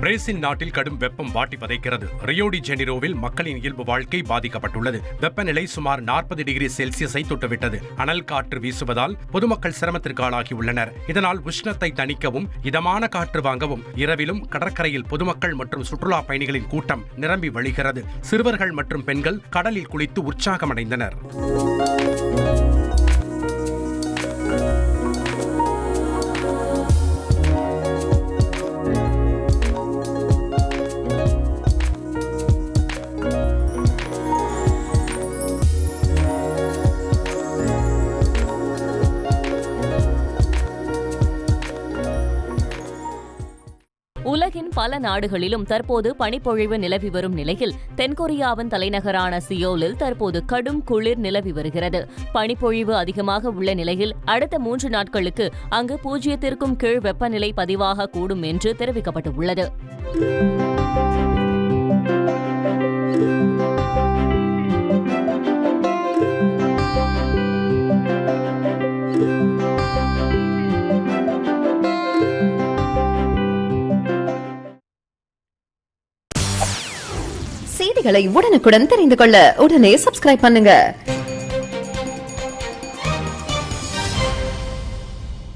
Brazil நாட்டில் கடும் வெப்பம் வாட்டி வதைக்கிறது. ரியோ டி ஜெனிரோவில் மக்களின் இயல்பு வாழ்க்கை பாதிக்கப்பட்டுள்ளது. வெப்பநிலை சுமார் 40 டிகிரி செல்சியஸை தொட்டுவிட்டது. அனல் காற்று வீசுவதால் பொதுமக்கள் சிரமத்திற்கு ஆளாகியுள்ளனர். இதனால் உஷ்ணத்தை தணிக்கவும் இதமான காற்று வாங்கவும் இரவிலும் கடற்கரையில் பொதுமக்கள் மற்றும் சுற்றுலா பயணிகளின் கூட்டம் நிரம்பி வழிகிறது. சிறுவர்கள் மற்றும் பெண்கள் கடலில் குளித்து உற்சாகமடைந்தனர். உலகின் பல நாடுகளிலும் தற்போது பனிப்பொழிவு நிலவி வரும் நிலையில் தென்கொரியாவின் தலைநகரான சியோலில் தற்போது கடும் குளிர் நிலவி வருகிறது. பனிப்பொழிவு அதிகமாக உள்ள நிலையில் அடுத்த 3 நாட்களுக்கு அங்கு 0க்கும் கீழ் வெப்பநிலை பதிவாக கூடும் என்று தெரிவிக்கப்பட்டுள்ளது. செய்திகளை உடனுக்குடன் தெரிந்து கொள்ள உடனே சப்ஸ்கிரைப் பண்ணுங்க.